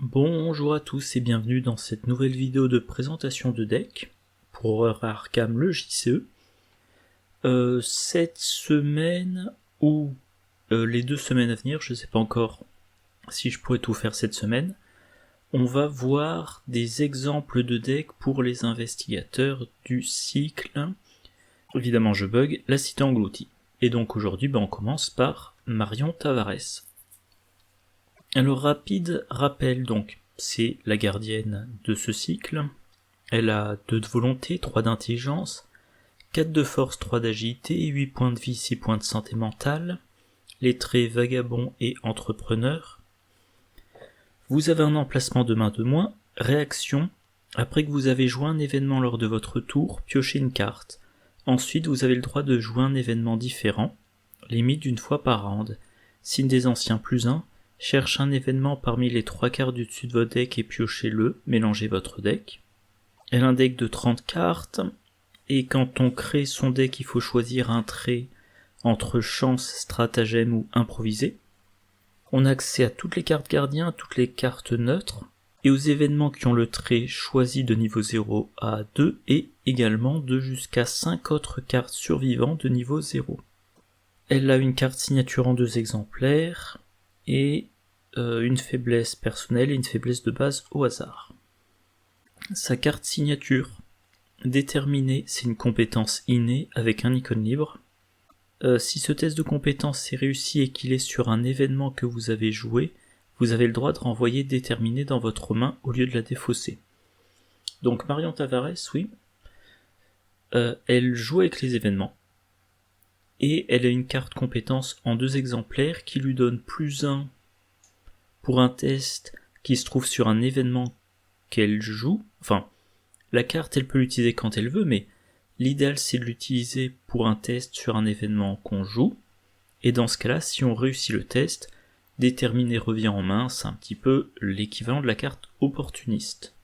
Bonjour à tous et bienvenue dans cette nouvelle vidéo de présentation de deck pour Horror Arkham le JCE. Cette semaine ou les 2 semaines à venir, je ne sais pas encore si je pourrais tout faire cette semaine, on va voir des exemples de decks pour les investigateurs du cycle. Évidemment je bug, la cité engloutie. Et donc aujourd'hui on commence par Marion Tavares. Alors rapide rappel donc, c'est la gardienne de ce cycle, elle a 2 de volonté, 3 d'intelligence, 4 de force, 3 d'agilité, 8 points de vie, 6 points de santé mentale, les traits vagabond et entrepreneur. Vous avez un emplacement de main de moins, réaction, après que vous avez joué un événement lors de votre tour, piochez une carte. Ensuite vous avez le droit de jouer un événement différent, limite d'une fois par round. Signe des anciens +1, cherche un événement parmi les 3 cartes du dessus de votre deck et piochez-le, mélangez votre deck. Elle a un deck de 30 cartes, et quand on crée son deck, il faut choisir un trait entre chance, stratagème ou improvisé. On a accès à toutes les cartes gardiens, à toutes les cartes neutres, et aux événements qui ont le trait choisi de niveau 0 à 2, et également de jusqu'à 5 autres cartes survivantes de niveau 0. Elle a une carte signature en 2 exemplaires, et une faiblesse personnelle et une faiblesse de base au hasard. Sa carte signature, déterminée, c'est une compétence innée avec un icône libre. Si ce test de compétence est réussi et qu'il est sur un événement que vous avez joué, vous avez le droit de renvoyer déterminé dans votre main au lieu de la défausser. Donc Marion Tavares, oui, elle joue avec les événements, et elle a une carte compétence en 2 exemplaires qui lui donne +1 pour un test qui se trouve sur un événement qu'elle joue. Enfin, la carte elle peut l'utiliser quand elle veut, mais l'idéal c'est de l'utiliser pour un test sur un événement qu'on joue, et dans ce cas-là, si on réussit le test, déterminé revient en main, c'est un petit peu l'équivalent de la carte opportuniste.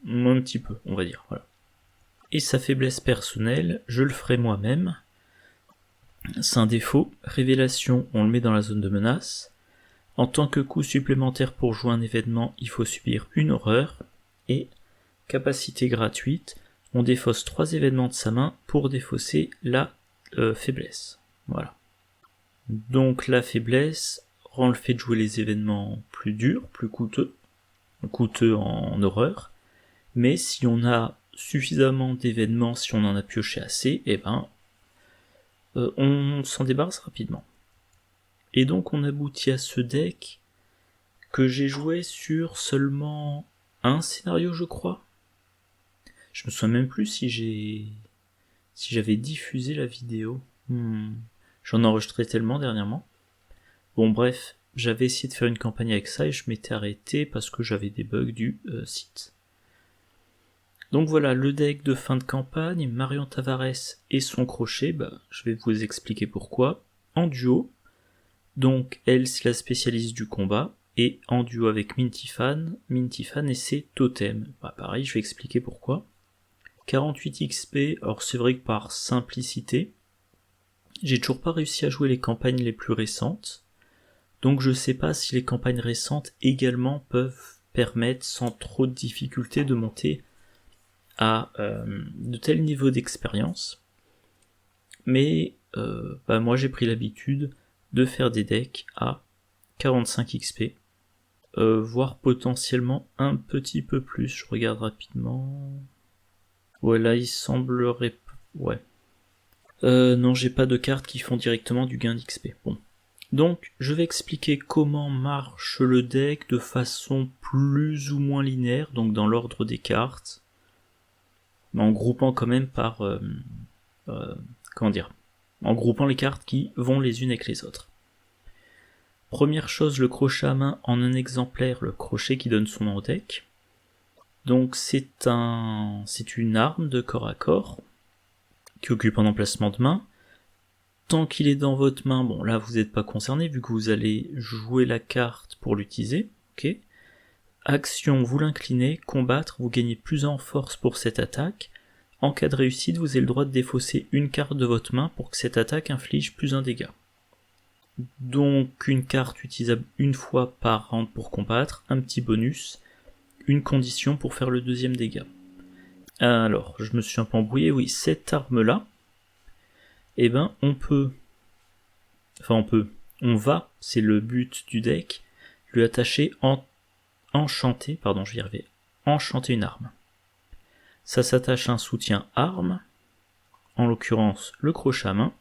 Un petit peu, on va dire, voilà. Et sa faiblesse personnelle, je le ferai moi-même. C'est un défaut, révélation, on le met dans la zone de menace. En tant que coût supplémentaire pour jouer un événement, il faut subir une horreur, et capacité gratuite, on défausse 3 événements de sa main pour défausser la faiblesse. Voilà. Donc la faiblesse rend le fait de jouer les événements plus durs, plus coûteux en horreur, mais si on a suffisamment d'événements, si on en a pioché assez, on s'en débarrasse rapidement. Et donc on aboutit à ce deck que j'ai joué sur seulement un scénario, je crois. Je me souviens même plus si j'avais diffusé la vidéo. J'en ai enregistré tellement dernièrement. Bon bref, j'avais essayé de faire une campagne avec ça et je m'étais arrêté parce que j'avais des bugs du site. Donc voilà, le deck de fin de campagne, Marion Tavares et son crochet, je vais vous expliquer pourquoi. En duo, donc elle c'est la spécialiste du combat, et en duo avec Mintifan et ses totems. Pareil, je vais expliquer pourquoi. 48 XP, alors c'est vrai que par simplicité, j'ai toujours pas réussi à jouer les campagnes les plus récentes, donc je sais pas si les campagnes récentes également peuvent permettre sans trop de difficulté de monter à de tels niveaux d'expérience. Mais moi j'ai pris l'habitude de faire des decks à 45 XP, voire potentiellement un petit peu plus. Je regarde rapidement. Ouais, là il semblerait... Ouais. Non, j'ai pas de cartes qui font directement du gain d'XP. Bon. Donc, je vais expliquer comment marche le deck de façon plus ou moins linéaire, donc dans l'ordre des cartes, mais en groupant quand même par... en groupant les cartes qui vont les unes avec les autres. Première chose, le crochet à main en un exemplaire, le crochet qui donne son nom au deck. Donc c'est une arme de corps à corps qui occupe un emplacement de main. Tant qu'il est dans votre main, bon là vous n'êtes pas concerné vu que vous allez jouer la carte pour l'utiliser. Ok. Action, vous l'inclinez, combattre, vous gagnez plus en force pour cette attaque. En cas de réussite, vous avez le droit de défausser une carte de votre main pour que cette attaque inflige plus un dégât. Donc une carte utilisable une fois par round pour combattre, un petit bonus, une condition pour faire le deuxième dégât. Alors, je me suis un peu embrouillé, oui, cette arme-là, eh ben, on va, c'est le but du deck, lui attacher enchanter une arme. Ça s'attache à un soutien arme, en l'occurrence le crochet à main.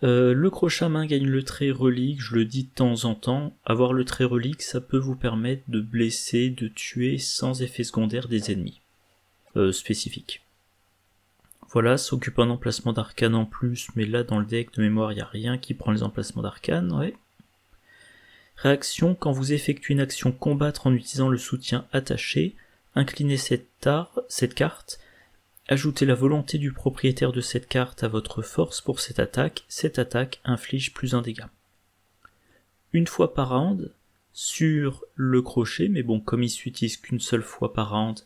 Le crochet à main gagne le trait relique, je le dis de temps en temps, avoir le trait relique ça peut vous permettre de blesser, de tuer sans effet secondaire des ennemis spécifiques. Voilà, s'occupe un emplacement d'arcane en plus, mais là dans le deck de mémoire il n'y a rien qui prend les emplacements d'arcane, ouais. Réaction, quand vous effectuez une action combattre en utilisant le soutien attaché, inclinez cette carte, ajoutez la volonté du propriétaire de cette carte à votre force pour cette attaque inflige plus un dégât. Une fois par round, sur le crochet, mais bon, comme il s'utilise qu'une seule fois par round,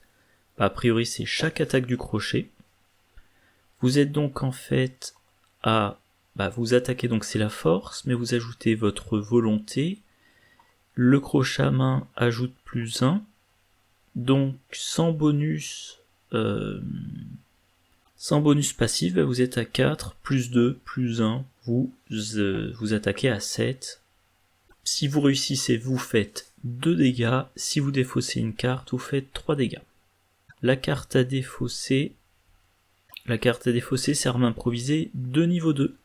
a priori c'est chaque attaque du crochet. Vous êtes donc en fait à... vous attaquez donc c'est la force, mais vous ajoutez votre volonté. Le crochet à main ajoute plus 1. Donc sans bonus passif, vous êtes à 4, plus 2, plus 1, vous attaquez à 7. Si vous réussissez, vous faites 2 dégâts. Si vous défaussez une carte, vous faites 3 dégâts. La carte à défausser, c'est arme improvisée de niveau 2.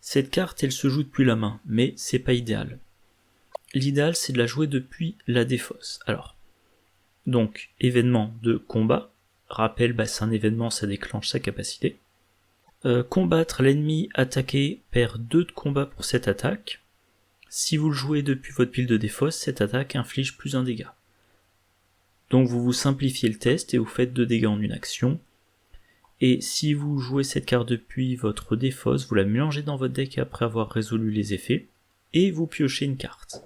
Cette carte, elle se joue depuis la main, mais c'est pas idéal. L'idéal, c'est de la jouer depuis la défausse. Alors, donc, événement de combat. Rappel, c'est un événement, ça déclenche sa capacité. Combattre l'ennemi attaqué perd 2 de combat pour cette attaque. Si vous le jouez depuis votre pile de défausse, cette attaque inflige plus un dégât. Donc vous simplifiez le test et vous faites 2 dégâts en une action. Et si vous jouez cette carte depuis votre défausse, vous la mélangez dans votre deck après avoir résolu les effets, et vous piochez une carte.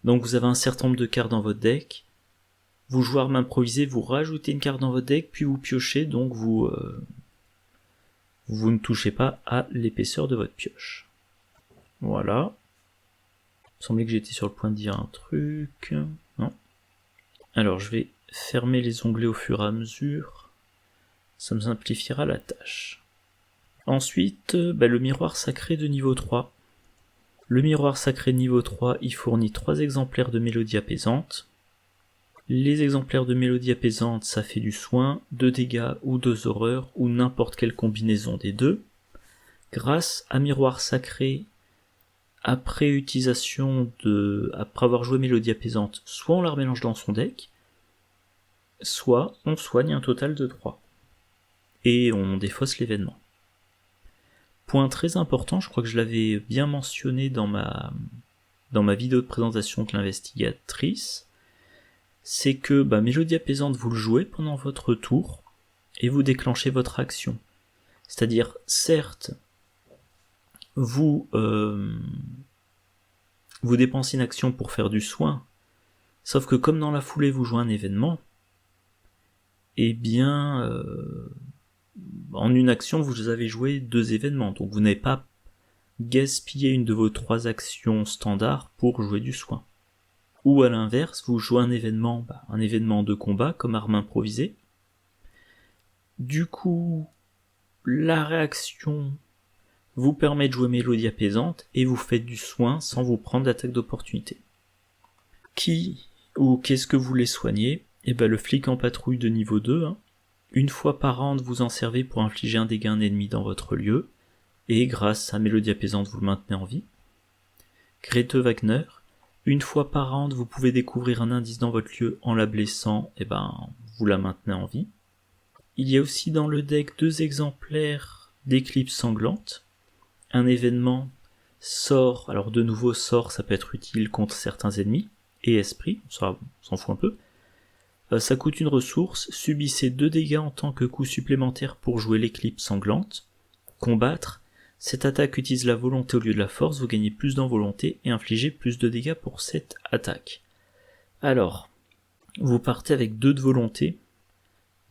Donc vous avez un certain nombre de cartes dans votre deck, vous jouez arme improvisée, vous rajoutez une carte dans votre deck, puis vous piochez, donc vous ne touchez pas à l'épaisseur de votre pioche. Voilà. Il me semblait que j'étais sur le point de dire un truc. Non. Alors je vais fermer les onglets au fur et à mesure. Ça me simplifiera la tâche. Ensuite, le miroir sacré de niveau 3. Le miroir sacré de niveau 3, il fournit 3 exemplaires de mélodie apaisante. Les exemplaires de mélodie apaisante, ça fait du soin, 2 dégâts ou 2 horreurs, ou n'importe quelle combinaison des deux. Grâce à miroir sacré, après avoir joué mélodie apaisante, soit on la remélange dans son deck, soit on soigne un total de 3. Et on défausse l'événement. Point très important, je crois que je l'avais bien mentionné dans ma vidéo de présentation de l'investigatrice, c'est que mélodie apaisante, vous le jouez pendant votre tour, et vous déclenchez votre action. C'est-à-dire, certes, vous dépensez une action pour faire du soin, sauf que comme dans la foulée vous jouez un événement, eh bien, en une action vous avez joué 2 événements, donc vous n'avez pas gaspillé une de vos 3 actions standards pour jouer du soin. Ou à l'inverse, vous jouez un événement de combat comme arme improvisée. Du coup, la réaction vous permet de jouer mélodie apaisante et vous faites du soin sans vous prendre d'attaque d'opportunité. Qu'est-ce que vous voulez soigner ? Le flic en patrouille de niveau 2, Une fois par round, vous en servez pour infliger un dégât à un ennemi dans votre lieu, et grâce à mélodie apaisante, vous le maintenez en vie. Grete Wagner, une fois par round, vous pouvez découvrir un indice dans votre lieu en la blessant, vous la maintenez en vie. Il y a aussi dans le deck 2 exemplaires d'éclipse sanglante. Un événement sort, alors de nouveau sort, ça peut être utile contre certains ennemis, et esprit, on s'en fout un peu. Ça coûte une ressource, subissez 2 dégâts en tant que coup supplémentaire pour jouer l'éclipse sanglante. Combattre, cette attaque utilise la volonté au lieu de la force, vous gagnez plus d'en volonté et infligez plus de dégâts pour cette attaque. Alors, vous partez avec 2 de volonté,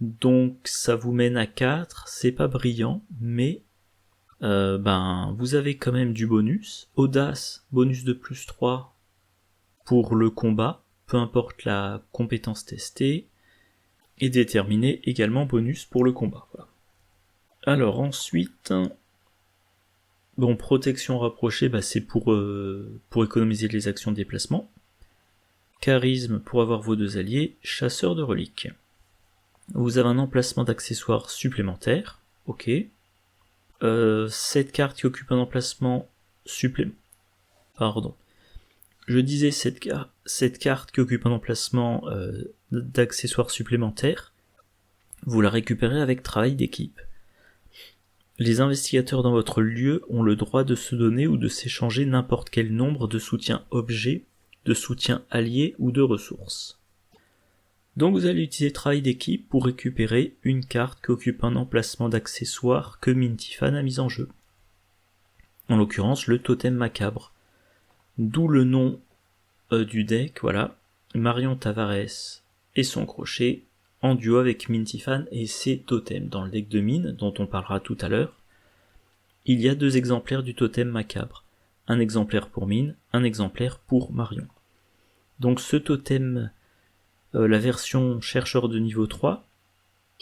donc ça vous mène à 4, c'est pas brillant, mais vous avez quand même du bonus. Audace, bonus de plus 3 pour le combat, peu importe la compétence testée. Et déterminé également bonus pour le combat. Voilà. Alors ensuite, protection rapprochée, c'est pour économiser les actions de déplacement. Charisme pour avoir vos 2 alliés. Chasseur de reliques. Vous avez un emplacement d'accessoires supplémentaire. Ok. Cette carte qui occupe un emplacement supplémentaire. Pardon. Je disais cette carte qui occupe un emplacement d'accessoires supplémentaires, vous la récupérez avec travail d'équipe. Les investigateurs dans votre lieu ont le droit de se donner ou de s'échanger n'importe quel nombre de soutiens objets, de soutiens alliés ou de ressources. Donc vous allez utiliser travail d'équipe pour récupérer une carte qui occupe un emplacement d'accessoires que Mintifan a mis en jeu. En l'occurrence le totem macabre. D'où le nom du deck, voilà, Marion Tavares et son crochet, en duo avec Mintifan et ses totems. Dans le deck de mine, dont on parlera tout à l'heure, il y a 2 exemplaires du totem macabre. Un exemplaire pour mine, un exemplaire pour Marion. Donc ce totem, la version chercheur de niveau 3,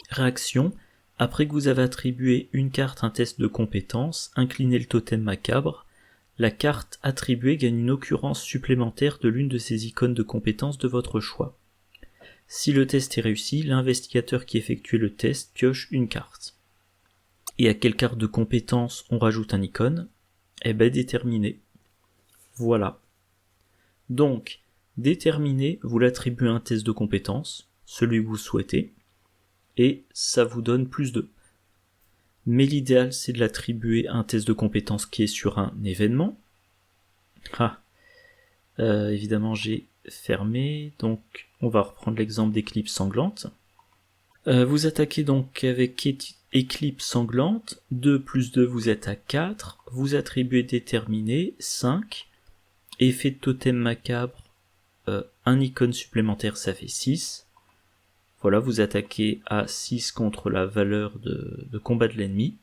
réaction, après que vous avez attribué une carte à un test de compétence, inclinez le totem macabre, la carte attribuée gagne une occurrence supplémentaire de l'une de ces icônes de compétences de votre choix. Si le test est réussi, l'investigateur qui effectue le test pioche une carte. Et à quelle carte de compétence on rajoute un icône ? Déterminé. Voilà. Donc, déterminé, vous l'attribuez à un test de compétence, celui que vous souhaitez, et ça vous donne plus 2. Mais l'idéal, c'est de l'attribuer à un test de compétence qui est sur un événement. Évidemment, j'ai fermé, donc on va reprendre l'exemple d'éclipse sanglante. Vous attaquez donc avec éclipse sanglante, 2 plus 2, vous êtes à 4, vous attribuez déterminé, 5, effet de totem macabre, un icône supplémentaire, ça fait 6. Voilà, vous attaquez à 6 contre la valeur de combat de l'ennemi.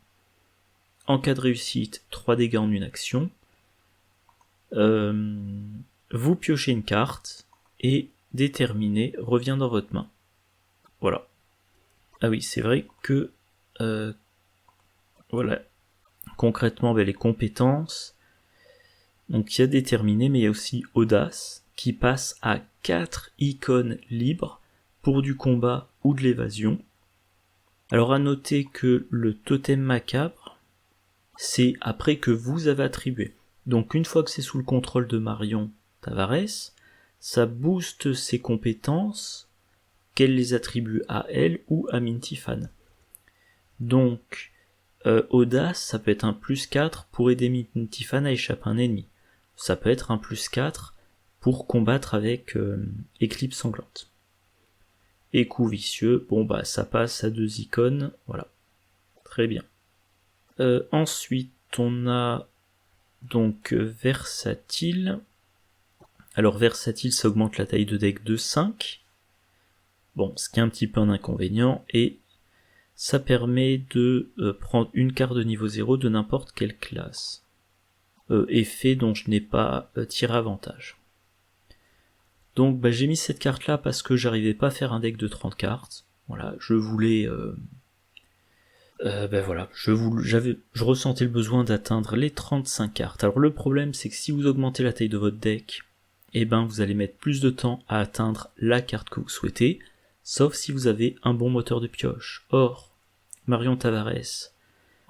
En cas de réussite, 3 dégâts en une action. Vous piochez une carte et déterminé revient dans votre main. Voilà. Ah oui, c'est vrai que voilà. Concrètement, les compétences. Donc il y a déterminé, mais il y a aussi audace qui passe à 4 icônes libres pour du combat ou de l'évasion. Alors à noter que le totem macabre, c'est après que vous avez attribué. Donc une fois que c'est sous le contrôle de Marion Tavares, ça booste ses compétences, qu'elle les attribue à elle ou à Mintifan. Donc audace, ça peut être un plus 4 pour aider Mintifan à échapper à un ennemi. Ça peut être un plus 4 pour combattre avec éclipse sanglante. Et coup vicieux, ça passe à 2 icônes, voilà. Très bien. Ensuite, on a donc versatile. Alors versatile, ça augmente la taille de deck de 5. Ce qui est un petit peu un inconvénient, et ça permet de prendre une carte de niveau 0 de n'importe quelle classe. Effet dont je n'ai pas tiré avantage. Donc j'ai mis cette carte là parce que j'arrivais pas à faire un deck de 30 cartes. Voilà, je voulais je ressentais le besoin d'atteindre les 35 cartes. Alors le problème, c'est que si vous augmentez la taille de votre deck, vous allez mettre plus de temps à atteindre la carte que vous souhaitez, sauf si vous avez un bon moteur de pioche. Or, Marion Tavares,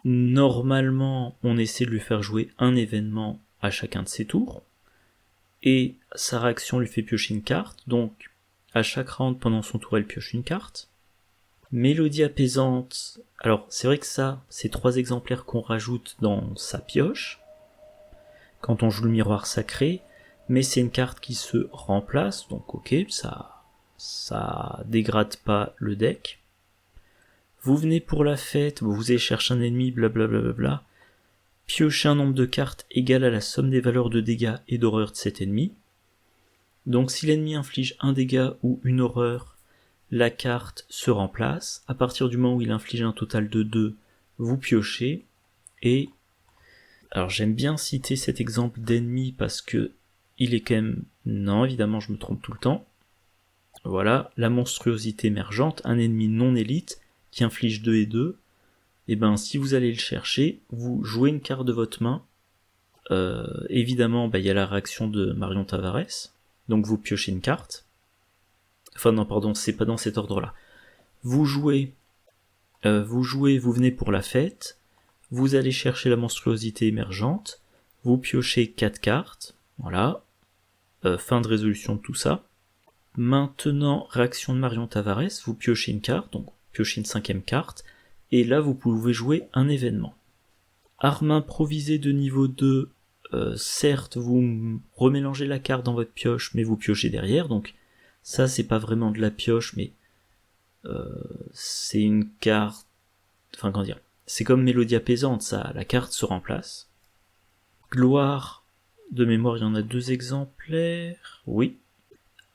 normalement, on essaie de lui faire jouer un événement à chacun de ses tours, et sa réaction lui fait piocher une carte, donc à chaque round pendant son tour, elle pioche une carte. Mélodie apaisante, alors c'est vrai que ça, c'est 3 exemplaires qu'on rajoute dans sa pioche, quand on joue le miroir sacré, mais c'est une carte qui se remplace, donc ok, ça dégrade pas le deck. Vous venez pour la fête, vous allez chercher un ennemi, blablabla, piochez un nombre de cartes égal à la somme des valeurs de dégâts et d'horreur de cet ennemi. Donc si l'ennemi inflige un dégât ou une horreur, la carte se remplace. À partir du moment où il inflige un total de 2, vous piochez, et Alors j'aime bien citer cet exemple d'ennemi parce que il est quand même... Non, évidemment je me trompe tout le temps. Voilà, la monstruosité émergente, un ennemi non élite qui inflige 2 et 2. Et ben si vous allez le chercher, vous jouez une carte de votre main. Évidemment, il y a la réaction de Marion Tavares. Donc vous piochez une carte. Enfin non, pardon, c'est pas dans cet ordre-là. Vous jouez, vous venez pour la fête. Vous allez chercher la monstruosité émergente. Vous piochez 4 cartes. Voilà. Fin de résolution de tout ça. Maintenant, réaction de Marion Tavares, vous piochez une carte, donc piochez une 5e carte, et là vous pouvez jouer un événement. Arme improvisée de niveau 2, certes vous remélangez la carte dans votre pioche, mais vous piochez derrière, donc ça c'est pas vraiment de la pioche, mais c'est une carte... Enfin comment dire, c'est comme mélodie apaisante, ça, la carte se remplace. Gloire, de mémoire il y en a 2 exemplaires, oui.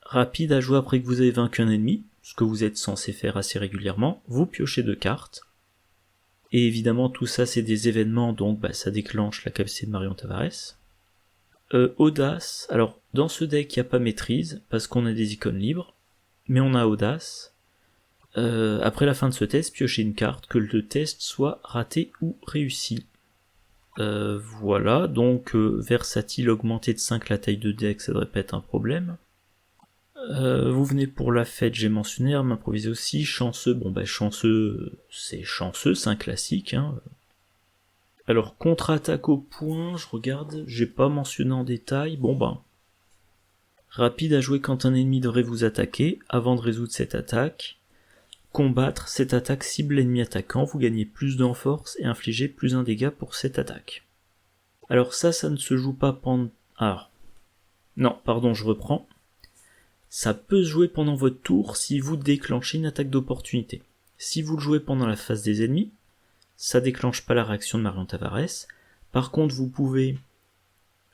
Rapide à jouer après que vous avez vaincu un ennemi, ce que vous êtes censé faire assez régulièrement, vous piochez 2 cartes. Et évidemment tout ça c'est des événements, donc ça déclenche la capacité de Marion Tavares. Audace, alors dans ce deck il n'y a pas maîtrise, parce qu'on a des icônes libres, mais on a audace. Après la fin de ce test, piochez une carte, que le test soit raté ou réussi. Voilà, donc versatile, augmenter de 5 la taille de deck, ça devrait pas être un problème. Vous venez pour la fête, j'ai mentionné, arme improvisée aussi, chanceux, chanceux, c'est chanceux, c'est un classique, hein. Alors, contre-attaque au point, je regarde, j'ai pas mentionné en détail, rapide à jouer quand un ennemi devrait vous attaquer, avant de résoudre cette attaque. Combattre, cette attaque cible l'ennemi attaquant, vous gagnez plus en force et infligez plus 1 dégât pour cette attaque. Alors ça ne se joue pas pendant... Alors, non, pardon, je reprends. Ça peut se jouer pendant votre tour si vous déclenchez une attaque d'opportunité. Si vous le jouez pendant la phase des ennemis, ça déclenche pas la réaction de Marion Tavares. Par contre, vous pouvez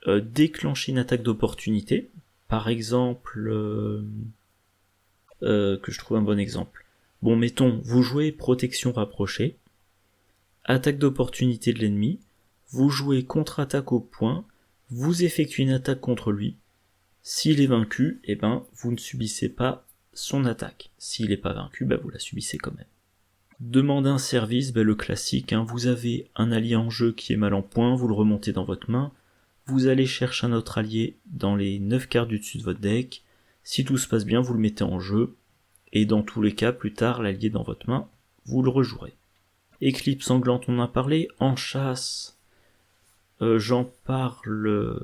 déclencher une attaque d'opportunité. Par exemple, que je trouve un bon exemple. Bon, mettons, vous jouez protection rapprochée, attaque d'opportunité de l'ennemi, vous jouez contre-attaque au point, vous effectuez une attaque contre lui. S'il est vaincu, vous ne subissez pas son attaque. S'il n'est pas vaincu, vous la subissez quand même. Demandez un service, le classique, hein, vous avez un allié en jeu qui est mal en point, vous le remontez dans votre main, vous allez chercher un autre allié dans les 9 cartes du dessus de votre deck, si tout se passe bien, vous le mettez en jeu, et dans tous les cas, plus tard, l'allié dans votre main, vous le rejouerez. Éclipse sanglante, on en a parlé, en chasse, j'en parle...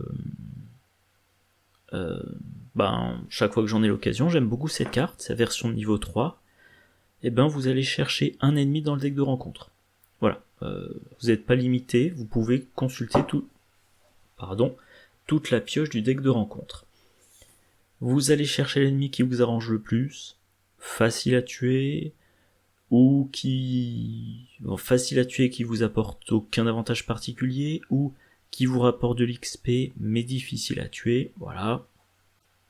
chaque fois que j'en ai l'occasion, j'aime beaucoup cette carte, sa version de niveau 3, vous allez chercher un ennemi dans le deck de rencontre. Voilà, vous n'êtes pas limité, vous pouvez consulter toute la pioche du deck de rencontre. Vous allez chercher l'ennemi qui vous arrange le plus, facile à tuer, ou facile à tuer qui vous apporte aucun avantage particulier, ou qui vous rapporte de l'XP mais difficile à tuer, voilà.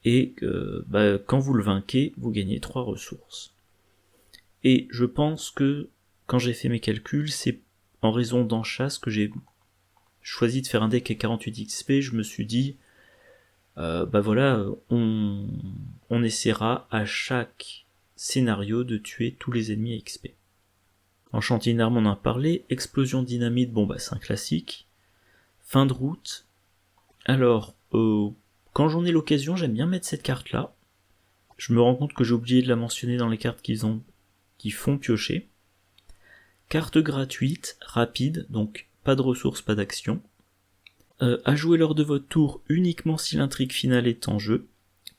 Et quand vous le vainquez, vous gagnez 3 ressources. Et je pense que quand j'ai fait mes calculs, c'est en raison d'enchasse que j'ai choisi de faire un deck à 48 XP, je me suis dit on essaiera à chaque scénario de tuer tous les ennemis à XP. Enchanter une arme, on en a parlé, explosion dynamite, c'est un classique. Fin de route. Alors, quand j'en ai l'occasion, j'aime bien mettre cette carte-là. Je me rends compte que j'ai oublié de la mentionner dans les cartes qui font piocher. Carte gratuite, rapide, donc pas de ressources, pas d'action. À jouer lors de votre tour uniquement si l'intrigue finale est en jeu.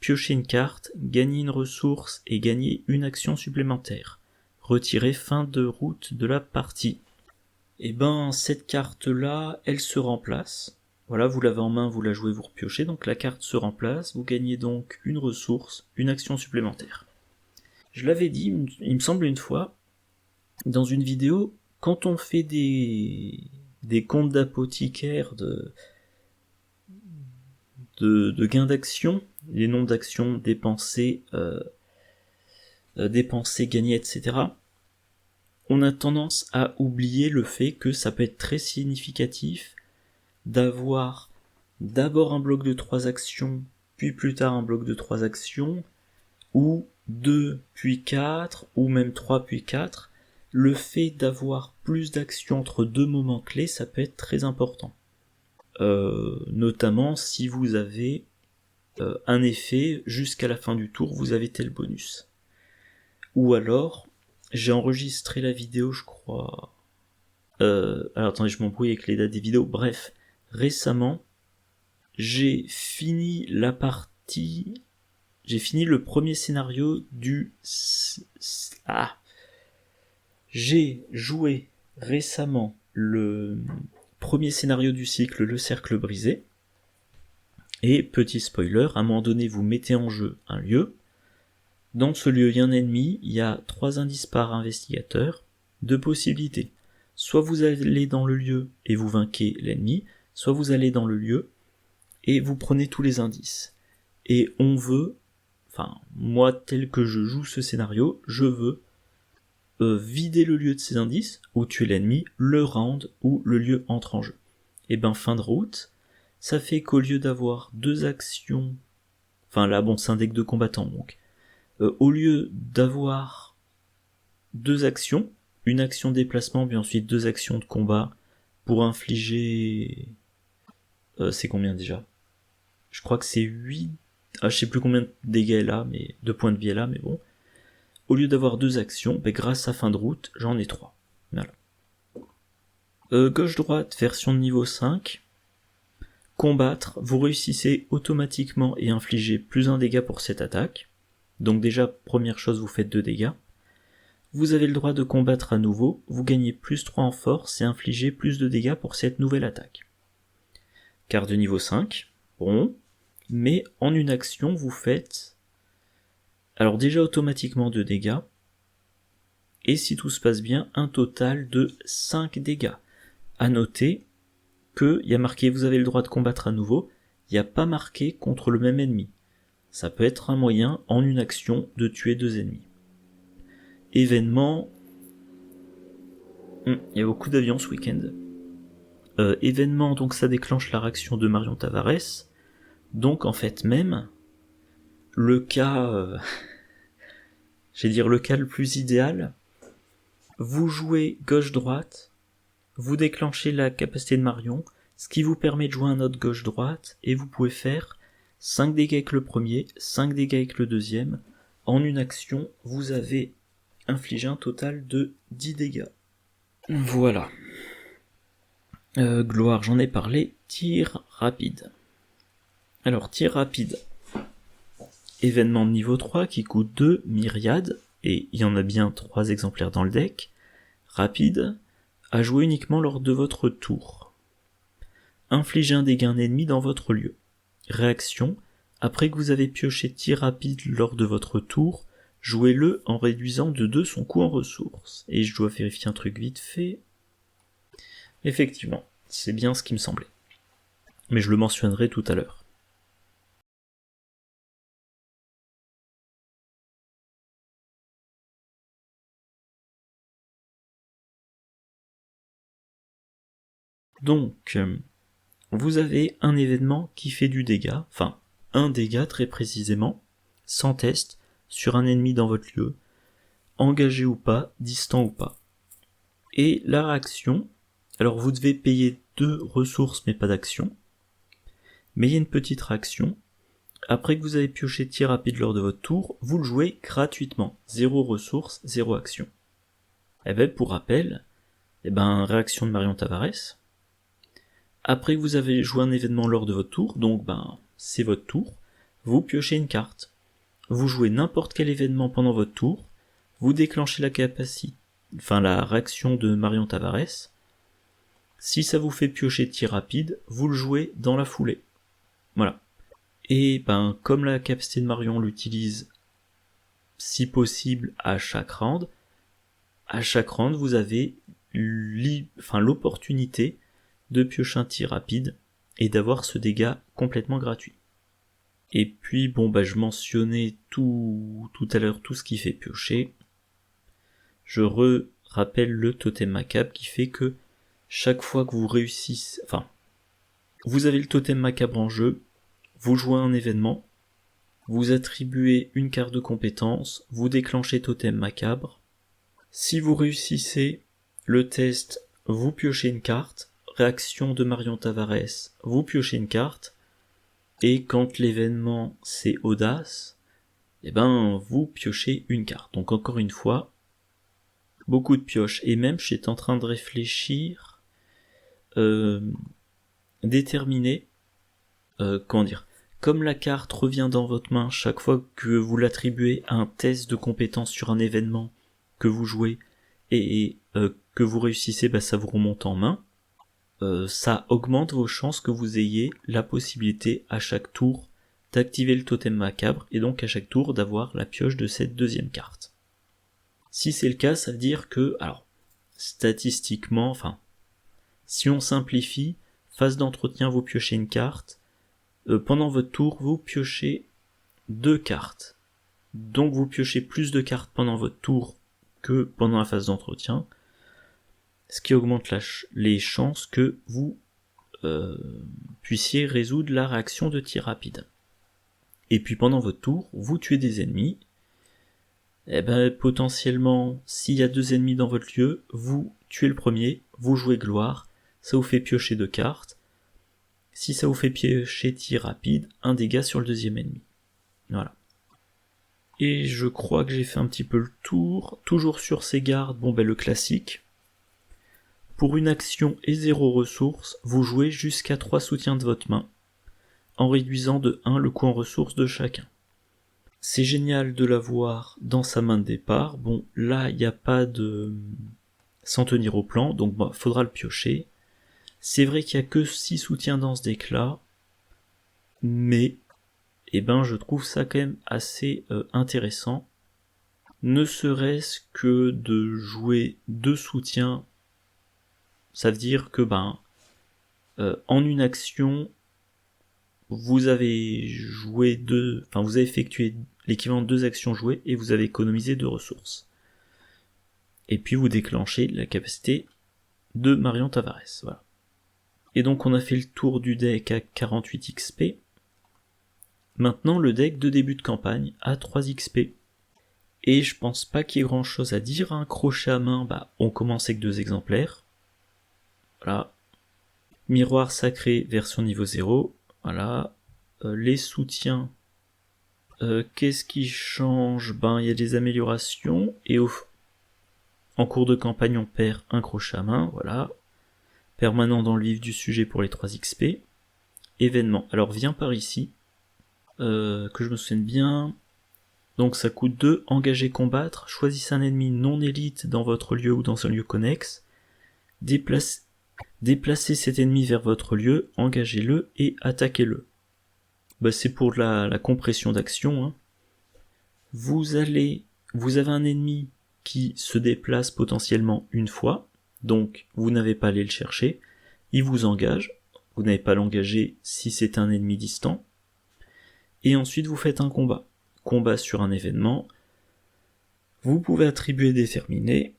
Piochez une carte, gagnez une ressource et gagnez une action supplémentaire. Retirez fin de route de la partie. Cette carte-là, elle se remplace. Voilà, vous l'avez en main, vous la jouez, vous repiochez, donc la carte se remplace, vous gagnez donc une ressource, une action supplémentaire. Je l'avais dit, il me semble une fois, dans une vidéo, quand on fait des comptes d'apothicaire de gains d'action, les nombres d'actions dépensées, gagnées, etc., on a tendance à oublier le fait que ça peut être très significatif d'avoir d'abord un bloc de 3 actions, puis plus tard un bloc de 3 actions, ou 2 puis 4, ou même 3 puis 4, le fait d'avoir plus d'actions entre deux moments clés, ça peut être très important. Notamment si vous avez un effet, jusqu'à la fin du tour, vous avez tel bonus. Ou alors, j'ai enregistré la vidéo, je crois... alors attendez, je m'embrouille avec les dates des vidéos. Bref, récemment, j'ai fini la partie... J'ai fini le premier scénario du... J'ai joué récemment le premier scénario du cycle, le cercle brisé. Et petit spoiler, à un moment donné, vous mettez en jeu un lieu. Dans ce lieu, il y a un ennemi, il y a 3 indices par investigateur, 2 possibilités. Soit vous allez dans le lieu et vous vainquez l'ennemi, soit vous allez dans le lieu et vous prenez tous les indices. Et on veut, enfin, moi tel que je joue ce scénario, je veux vider le lieu de ces indices, ou tuer l'ennemi, le round où le lieu entre en jeu. Et ben fin de route, ça fait qu'au lieu d'avoir 2 actions, enfin là bon c'est un deck de combattants donc, au lieu d'avoir 2 actions, une action de déplacement puis ensuite 2 actions de combat pour infliger... c'est combien déjà? Je crois que c'est 8... je sais plus combien de dégâts est là, mais 2 points de vie est là, mais bon. Au lieu d'avoir 2 actions, grâce à fin de route, j'en ai 3. Voilà. Gauche-droite, version de niveau 5. Combattre, vous réussissez automatiquement et infligez plus 1 dégât pour cette attaque. Donc déjà, première chose, vous faites 2 dégâts. Vous avez le droit de combattre à nouveau, vous gagnez plus 3 en force et infligez plus de dégâts pour cette nouvelle attaque. Carte de niveau 5, bon, mais en une action, vous faites... Alors déjà automatiquement 2 dégâts, et si tout se passe bien, un total de 5 dégâts. À noter qu'il y a marqué vous avez le droit de combattre à nouveau, il n'y a pas marqué contre le même ennemi. Ça peut être un moyen, en une action, de tuer 2 ennemis. Événement... Il y a beaucoup d'avions ce week-end. Événement, donc ça déclenche la réaction de Marion Tavares. Donc en fait même, le cas... je vais dire le cas le plus idéal, vous jouez gauche-droite, vous déclenchez la capacité de Marion, ce qui vous permet de jouer un autre gauche-droite, et vous pouvez faire 5 dégâts avec le premier, 5 dégâts avec le deuxième. En une action, vous avez infligé un total de 10 dégâts. Voilà. Gloire, j'en ai parlé. Tir rapide. Alors, tir rapide. Événement de niveau 3 qui coûte 2 myriades, et il y en a bien 3 exemplaires dans le deck. Rapide, à jouer uniquement lors de votre tour. Infligez un dégât à un ennemi dans votre lieu. Réaction, après que vous avez pioché tir rapide lors de votre tour, jouez-le en réduisant de 2 son coût en ressources. Et je dois vérifier un truc vite fait. Effectivement, c'est bien ce qui me semblait. Mais je le mentionnerai tout à l'heure. Donc, vous avez un événement qui fait du dégât, enfin, un dégât très précisément, sans test, sur un ennemi dans votre lieu, engagé ou pas, distant ou pas. Et la réaction, alors vous devez payer 2 ressources mais pas d'action, mais il y a une petite réaction, après que vous avez pioché tir rapide lors de votre tour, vous le jouez gratuitement, 0 ressources, 0 action. Et bien pour rappel, réaction de Marion Tavares, après que vous avez joué un événement lors de votre tour, donc c'est votre tour, vous piochez une carte. Vous jouez n'importe quel événement pendant votre tour, vous déclenchez la réaction de Marion Tavares. Si ça vous fait piocher tir rapide, vous le jouez dans la foulée. Voilà. Et comme la capacité de Marion l'utilise si possible à chaque round vous avez l'opportunité de piocher un tir rapide et d'avoir ce dégât complètement gratuit. Et puis je mentionnais tout à l'heure tout ce qui fait piocher. Je rappelle le totem macabre qui fait que chaque fois que vous réussissez, Vous avez le totem macabre en jeu, vous jouez un événement, vous attribuez une carte de compétence, vous déclenchez totem macabre. Si vous réussissez le test, vous piochez une carte, réaction de Marion Tavares, vous piochez une carte, et quand l'événement c'est audace, vous piochez une carte. Donc encore une fois, beaucoup de pioches. Et même, j'étais en train de réfléchir, déterminer, comme la carte revient dans votre main chaque fois que vous l'attribuez à un test de compétence sur un événement que vous jouez et que vous réussissez, ça vous remonte en main. Ça augmente vos chances que vous ayez la possibilité à chaque tour d'activer le totem macabre et donc à chaque tour d'avoir la pioche de cette deuxième carte. Si c'est le cas, ça veut dire que, alors, statistiquement, si on simplifie, phase d'entretien, vous piochez une carte, pendant votre tour, vous piochez 2 cartes. Donc vous piochez plus de cartes pendant votre tour que pendant la phase d'entretien, ce qui augmente les chances que vous puissiez résoudre la réaction de tir rapide. Et puis pendant votre tour, vous tuez des ennemis. Potentiellement, s'il y a 2 ennemis dans votre lieu, vous tuez le premier, vous jouez gloire, ça vous fait piocher 2 cartes. Si ça vous fait piocher tir rapide, 1 dégât sur le deuxième ennemi. Voilà. Et je crois que j'ai fait un petit peu le tour. Toujours sur ces gardes, le classique. Pour une action et 0 ressources, vous jouez jusqu'à 3 soutiens de votre main, en réduisant de 1 le coût en ressources de chacun. C'est génial de l'avoir dans sa main de départ. Là, il n'y a pas de s'en tenir au plan, donc faudra le piocher. C'est vrai qu'il n'y a que 6 soutiens dans ce deck-là, mais je trouve ça quand même assez intéressant. Ne serait-ce que de jouer 2 soutiens, ça veut dire que en une action, vous avez vous avez effectué l'équivalent de 2 actions jouées et vous avez économisé 2 ressources. Et puis vous déclenchez la capacité de Marion Tavares. Voilà. Et donc on a fait le tour du deck à 48 XP. Maintenant le deck de début de campagne à 3 XP. Et je pense pas qu'il y ait grand chose à dire. Un crochet à main, on commence avec 2 exemplaires. Voilà. Miroir sacré version niveau 0. Voilà. Les soutiens. Qu'est-ce qui change ? Il y a des améliorations. Et en cours de campagne, on perd un crochet à main. Voilà. Permanent dans le vif du sujet pour les 3 XP. Événement. Alors viens par ici. Que je me souvienne bien. Donc ça coûte 2. Engager combattre. Choisissez un ennemi non élite dans votre lieu ou dans un lieu connexe. Déplacez cet ennemi vers votre lieu, engagez-le et attaquez-le. C'est pour la compression d'action. Hein. Vous avez un ennemi qui se déplace potentiellement une fois, donc vous n'avez pas à aller le chercher, il vous engage, vous n'avez pas à l'engager si c'est un ennemi distant, et ensuite vous faites un combat. Combat sur un événement, vous pouvez attribuer déterminé,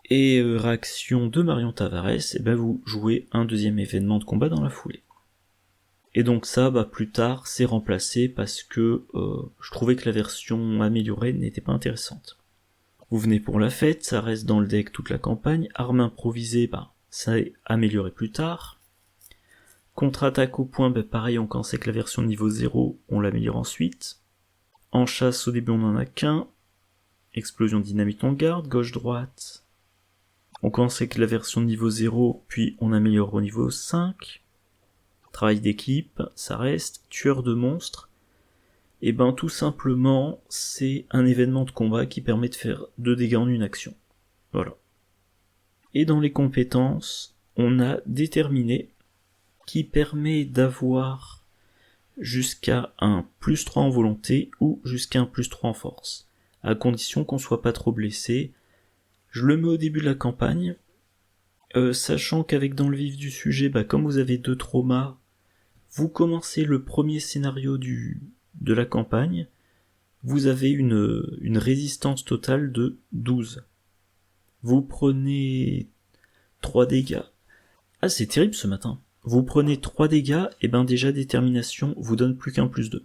et réaction de Marion Tavares, vous jouez un deuxième événement de combat dans la foulée. Et donc ça, plus tard, c'est remplacé parce que je trouvais que la version améliorée n'était pas intéressante. Vous venez pour la fête, ça reste dans le deck toute la campagne. Arme improvisée, ça est amélioré plus tard. Contre-attaque au point, pareil, on commence avec la version niveau 0, on l'améliore ensuite. En chasse, au début on en a qu'un. Explosion dynamite en garde, gauche-droite. On commence avec la version niveau 0, puis on améliore au niveau 5. Travail d'équipe, ça reste. Tueur de monstres. Et tout simplement, c'est un événement de combat qui permet de faire 2 dégâts en une action. Voilà. Et dans les compétences, on a déterminé, qui permet d'avoir jusqu'à un +3 en volonté ou jusqu'à un +3 en force, à condition qu'on soit pas trop blessé. Je le mets au début de la campagne, sachant qu'avec dans le vif du sujet, comme vous avez 2 traumas, vous commencez le premier scénario de la campagne, vous avez une résistance totale de 12. Vous prenez 3 dégâts. Ah, c'est terrible ce matin. vous prenez 3 dégâts, et ben déjà détermination vous donne plus qu'un +2.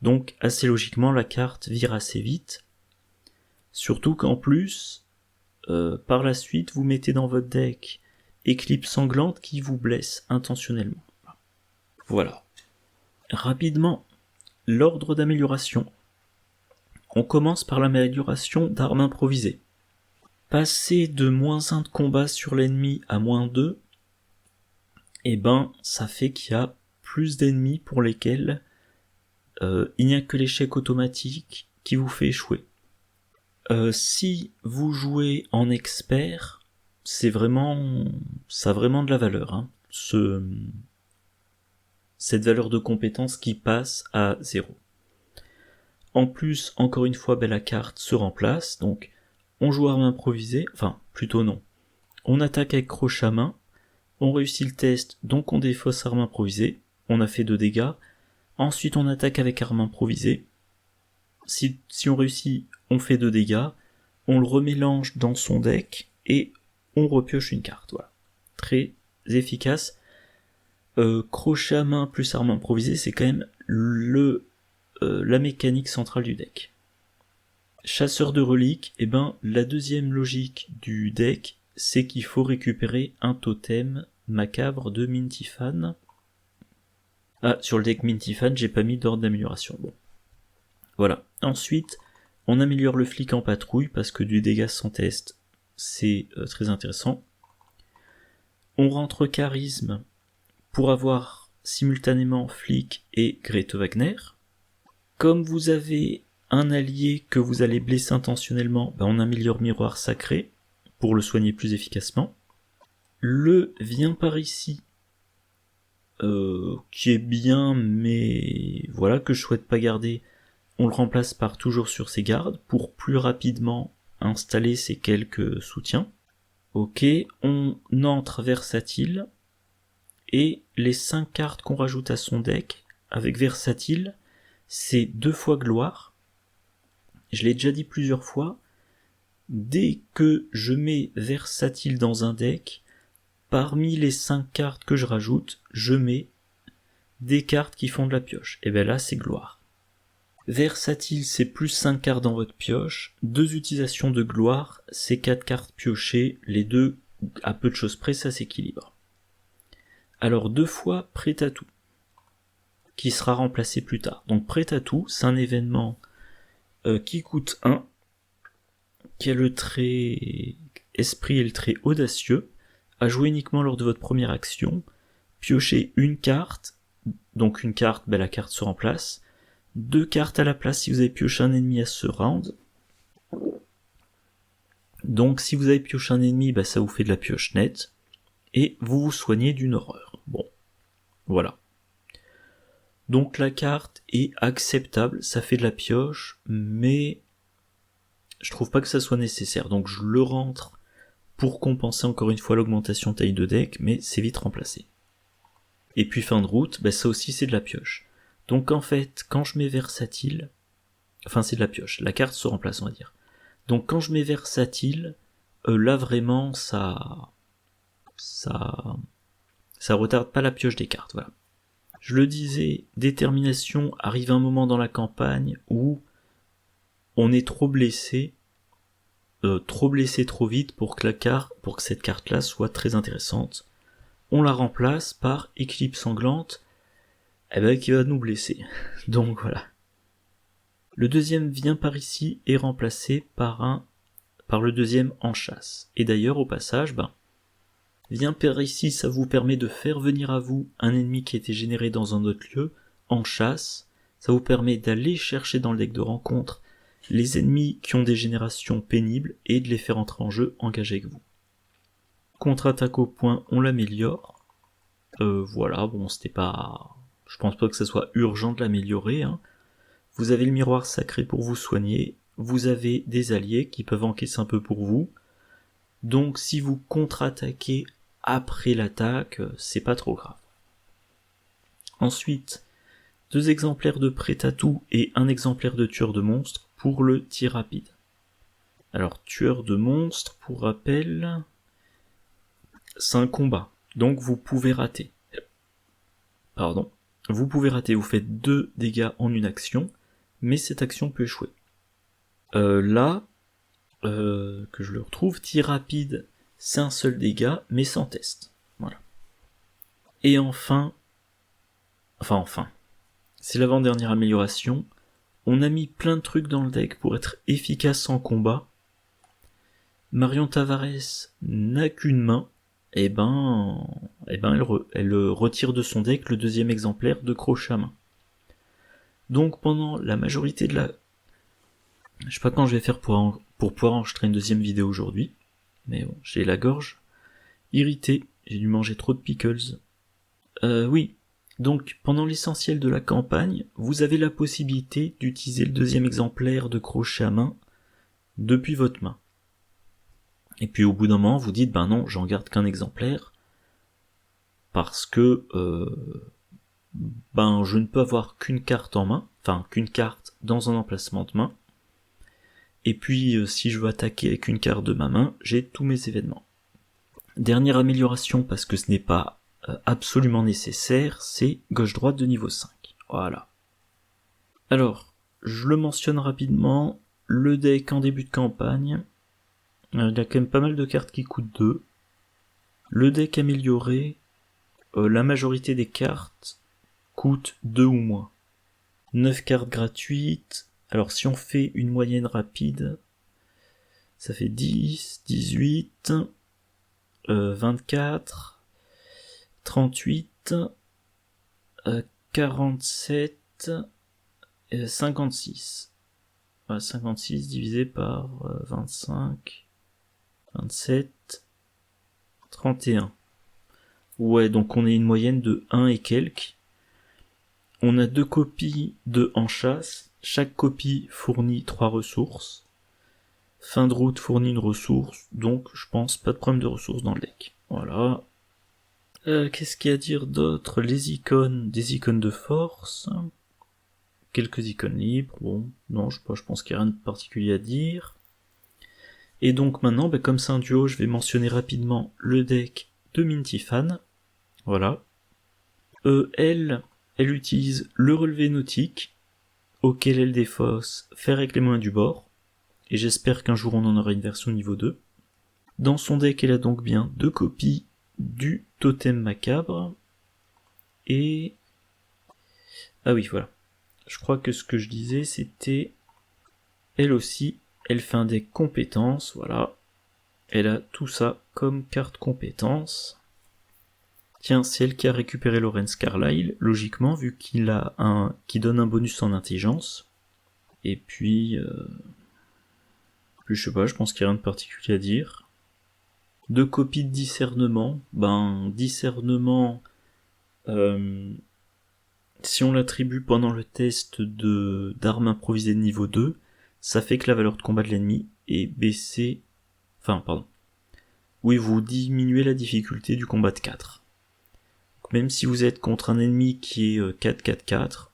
Donc assez logiquement la carte vire assez vite, surtout qu'en plus, par la suite vous mettez dans votre deck Éclipse sanglante qui vous blesse intentionnellement. Voilà. Rapidement, l'ordre d'amélioration. On commence par l'amélioration d'armes improvisées. Passer de -1 de combat sur l'ennemi à -2, et ben ça fait qu'il y a plus d'ennemis pour lesquels il n'y a que l'échec automatique qui vous fait échouer. Si vous jouez en expert, ça a vraiment de la valeur, hein. Cette valeur de compétence qui passe à 0. En plus, encore une fois, la carte se remplace, donc on joue arme improvisée, enfin plutôt non. On attaque avec crochet à main, on réussit le test, donc on défausse arme improvisée, on a fait 2 dégâts, ensuite on attaque avec arme improvisée, si on réussit, on fait 2 dégâts, on le remélange dans son deck, et on repioche une carte, voilà. Très efficace. Crochet à main plus arme improvisée, c'est quand même la mécanique centrale du deck. Chasseur de reliques, et ben la deuxième logique du deck, c'est qu'il faut récupérer un totem macabre de Mintifan. Ah, sur le deck Mintifan, j'ai pas mis d'ordre d'amélioration. Bon. Voilà. Ensuite, on améliore le flic en patrouille, parce que du dégât sans test, c'est très intéressant. On rentre charisme pour avoir simultanément flic et Grete Wagner. Comme vous avez un allié que vous allez blesser intentionnellement, on améliore miroir sacré pour le soigner plus efficacement. Le vient par ici, qui est bien, mais voilà, que je souhaite pas garder. On le remplace par toujours sur ses gardes pour plus rapidement installer ces quelques soutiens. Ok, on entre versatile, et les 5 cartes qu'on rajoute à son deck avec versatile, c'est 2 fois gloire. Je l'ai déjà dit plusieurs fois, dès que je mets versatile dans un deck, parmi les 5 cartes que je rajoute, je mets des cartes qui font de la pioche. Et bien là, c'est gloire. Versatile, c'est plus 5 cartes dans votre pioche. 2 utilisations de gloire, c'est 4 cartes piochées. Les deux, à peu de choses près, ça s'équilibre. Alors 2 fois prêt à tout, qui sera remplacé plus tard. Donc prêt à tout, c'est un événement qui coûte 1, qui a le trait esprit et le trait audacieux, à jouer uniquement lors de votre première action, piocher une carte, donc une carte, la carte se remplace, 2 cartes à la place si vous avez pioché un ennemi à ce round. Donc si vous avez pioché un ennemi, ça vous fait de la pioche nette, et vous vous soignez d'une horreur. Bon, voilà. Donc la carte est acceptable, ça fait de la pioche, mais je trouve pas que ça soit nécessaire, donc je le rentre pour compenser encore une fois l'augmentation taille de deck, mais c'est vite remplacé. Et puis fin de route, ça aussi c'est de la pioche. Donc en fait, quand je mets versatile, enfin c'est de la pioche, la carte se remplace on va dire. Donc quand je mets versatile, là vraiment ça retarde pas la pioche des cartes, voilà. Je le disais, détermination arrive un moment dans la campagne où on est trop blessé trop vite pour que cette carte-là soit très intéressante. On la remplace par Éclipse sanglante, qui va nous blesser. Donc voilà. Le deuxième vient par ici et remplacé par le deuxième en chasse. Et d'ailleurs, au passage, vient par ici, ça vous permet de faire venir à vous un ennemi qui a été généré dans un autre lieu, en chasse. Ça vous permet d'aller chercher dans le deck de rencontre les ennemis qui ont des générations pénibles et de les faire entrer en jeu engagés avec vous. Contre-attaque au point, on l'améliore. Voilà, bon, c'était pas... Je pense pas que ça soit urgent de l'améliorer, hein. Vous avez le miroir sacré pour vous soigner, vous avez des alliés qui peuvent encaisser un peu pour vous, donc si vous contre-attaquez après l'attaque, c'est pas trop grave. Ensuite, 2 exemplaires de prêt-à-tout et 1 exemplaire de tueur de monstres pour le tir rapide. Alors, tueur de monstres, pour rappel, c'est un combat, donc vous pouvez rater. pardon, vous pouvez rater, vous faites 2 dégâts en une action, mais cette action peut échouer. Là, que je le retrouve, tir rapide, c'est un seul dégât, mais sans test. Voilà. Et enfin, c'est l'avant-dernière amélioration, on a mis plein de trucs dans le deck pour être efficace en combat. Marion Tavares n'a qu'une main, elle retire de son deck le 2e exemplaire de Crochet à main. Donc pendant la majorité de la... Je sais pas quand je vais faire pour pouvoir enregistrer une 2e vidéo aujourd'hui, mais bon, j'ai la gorge irritée, j'ai dû manger trop de pickles. Oui, donc pendant l'essentiel de la campagne, vous avez la possibilité d'utiliser le 2e exemplaire de Crochet à main depuis votre main. Et puis au bout d'un moment, vous dites, ben non, j'en garde qu'un exemplaire, parce que je ne peux avoir qu'une carte en main, enfin qu'une carte dans un emplacement de main, et puis si je veux attaquer avec une carte de ma main, j'ai tous mes événements. Dernière amélioration, parce que ce n'est pas absolument nécessaire, c'est gauche-droite de niveau 5. Voilà. Alors, je le mentionne rapidement, le deck en début de campagne, il y a quand même pas mal de cartes qui coûtent 2. Le deck amélioré, la majorité des cartes coûtent 2 ou moins. 9 cartes gratuites. Alors si on fait une moyenne rapide, ça fait 10, 18, 24, 38, 47, 56. 56 divisé par 25... 27, 31. Ouais, donc on est une moyenne de 1 et quelques. On a 2 copies de En Chasse. Chaque copie fournit 3 ressources. Fin de route fournit une ressource, donc je pense pas de problème de ressources dans le deck. Voilà. Qu'est-ce qu'il y a à dire d'autre? Les icônes, des icônes de force. Quelques icônes libres, bon, non, je pense qu'il n'y a rien de particulier à dire. Et donc maintenant, comme c'est un duo, je vais mentionner rapidement le deck de Mintifan. Voilà. Elle utilise le relevé nautique, auquel elle défausse faire avec les moyens du bord, et j'espère qu'un jour on en aura une version niveau 2. Dans son deck, elle a donc bien 2 copies du Totem Macabre, et... Ah oui, voilà. Je crois que ce que je disais, c'était... Elle aussi, elle fait un deck compétences, voilà. Elle a tout ça comme carte compétence. Tiens, c'est elle qui a récupéré Lawrence Carlyle, logiquement, vu qu'il donne un bonus en intelligence. Et puis... je sais pas, je pense qu'il n'y a rien de particulier à dire. 2 copies de discernement. Discernement... si on l'attribue pendant le test d'armes improvisées de niveau 2, ça fait que la valeur de combat de l'ennemi est baissée... Oui, vous diminuez la difficulté du combat de 4. Donc même si vous êtes contre un ennemi qui est 4-4-4,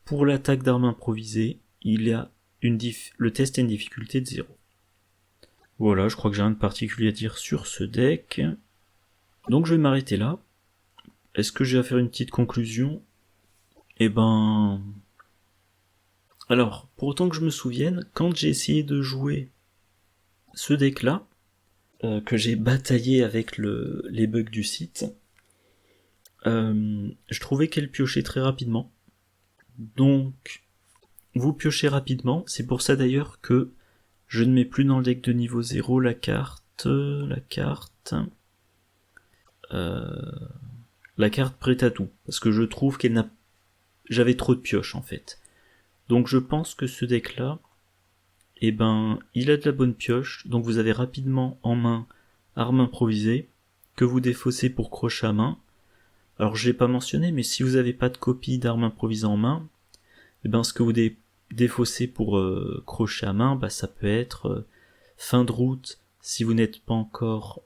pour l'attaque d'armes improvisées, le test a une difficulté de 0. Voilà, je crois que j'ai rien de particulier à dire sur ce deck. Donc je vais m'arrêter là. Est-ce que j'ai à faire une petite conclusion? Alors, pour autant que je me souvienne, quand j'ai essayé de jouer ce deck-là, que j'ai bataillé avec les bugs du site, je trouvais qu'elle piochait très rapidement. Donc, vous piochez rapidement, c'est pour ça d'ailleurs que je ne mets plus dans le deck de niveau 0 la carte prête à tout, parce que je trouve j'avais trop de pioches en fait. Donc je pense que ce deck là, il a de la bonne pioche, donc vous avez rapidement en main arme improvisée, que vous défaussez pour Crochet à main. Alors je l'ai pas mentionné, mais si vous n'avez pas de copie d'arme improvisée en main, ce que vous défaussez pour Crochet à main, ça peut être fin de route si vous n'êtes pas encore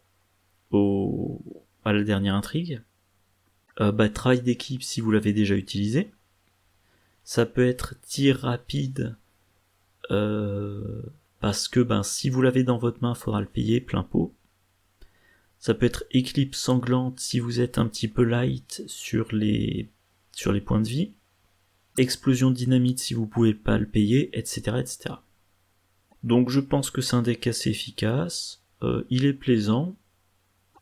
à la dernière intrigue, travail d'équipe si vous l'avez déjà utilisé, ça peut être tir rapide parce que si vous l'avez dans votre main, il faudra le payer plein pot. Ça peut être Éclipse Sanglante si vous êtes un petit peu light sur les points de vie. Explosion de Dynamite si vous pouvez pas le payer, etc. etc. Donc je pense que c'est un deck assez efficace, il est plaisant.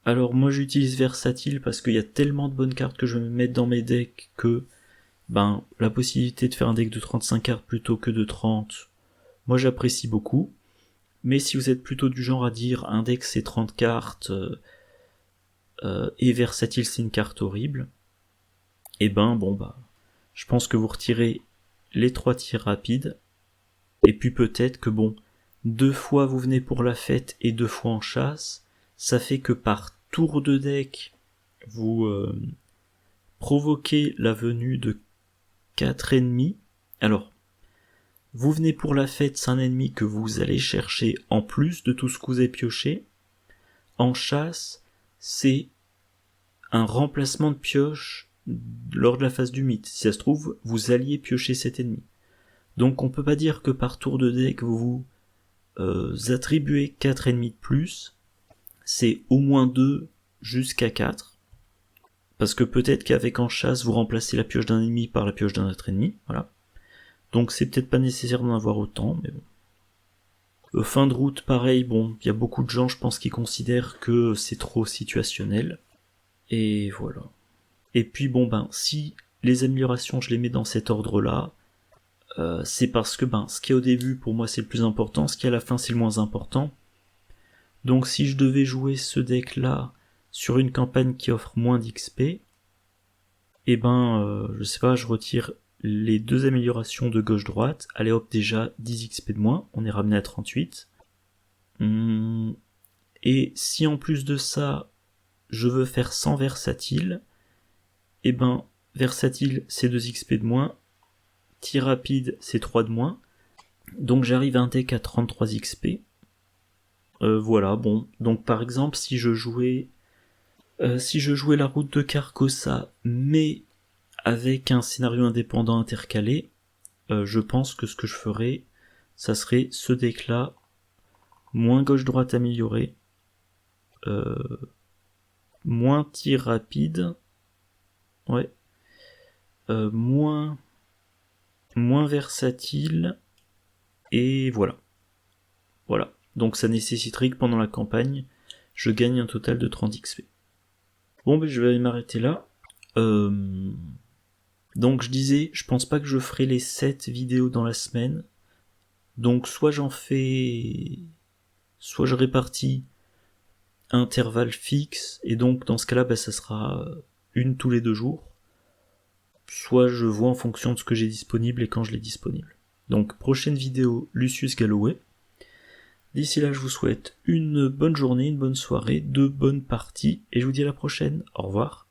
Alors moi j'utilise Versatile parce qu'il y a tellement de bonnes cartes que je vais mettre dans mes decks que la possibilité de faire un deck de 35 cartes plutôt que de 30, moi j'apprécie beaucoup. Mais si vous êtes plutôt du genre à dire un deck c'est 30 cartes et Versatile c'est une carte horrible, je pense que vous retirez les 3 tirs rapides, et puis peut-être que 2 fois vous venez pour la fête et 2 fois en chasse, ça fait que par tour de deck, vous provoquez la venue de 4 ennemis. Alors, vous venez pour la fête, c'est un ennemi que vous allez chercher en plus de tout ce que vous avez pioché. En chasse, c'est un remplacement de pioche lors de la phase du mythe. Si ça se trouve, vous alliez piocher cet ennemi. Donc on peut pas dire que par tour de deck vous attribuez 4 ennemis de plus, c'est au moins 2 jusqu'à 4. Parce que peut-être qu'avec en chasse, vous remplacez la pioche d'un ennemi par la pioche d'un autre ennemi, voilà. Donc c'est peut-être pas nécessaire d'en avoir autant, mais bon. Fin de route, pareil, il y a beaucoup de gens, je pense, qui considèrent que c'est trop situationnel. Et voilà. Et puis si les améliorations, je les mets dans cet ordre-là, c'est parce que ce qui est au début, pour moi, c'est le plus important, ce qui est à la fin, c'est le moins important. Donc si je devais jouer ce deck-là sur une campagne qui offre moins d'XP, je sais pas, je retire les 2 améliorations de gauche-droite, allez hop, déjà 10 XP de moins, on est ramené à 38. Et si en plus de ça, je veux faire sans Versatile, Versatile c'est 2 XP de moins, tir rapide c'est 3 de moins, donc j'arrive à un deck à 33 XP. Donc par exemple si je jouais la route de Carcosa mais avec un scénario indépendant intercalé, je pense que ce que je ferais, ça serait ce deck là, moins gauche-droite amélioré, moins tir rapide, moins versatile, et voilà. Donc ça nécessiterait que pendant la campagne, je gagne un total de 30 XP. Je vais m'arrêter là. Donc je disais, je pense pas que je ferai les 7 vidéos dans la semaine. Donc soit je répartis intervalle fixe, et donc dans ce cas-là, ça sera une tous les 2 jours. Soit je vois en fonction de ce que j'ai disponible et quand je l'ai disponible. Donc prochaine vidéo, Lucius Galloway. D'ici là, je vous souhaite une bonne journée, une bonne soirée, de bonnes parties, et je vous dis à la prochaine. Au revoir.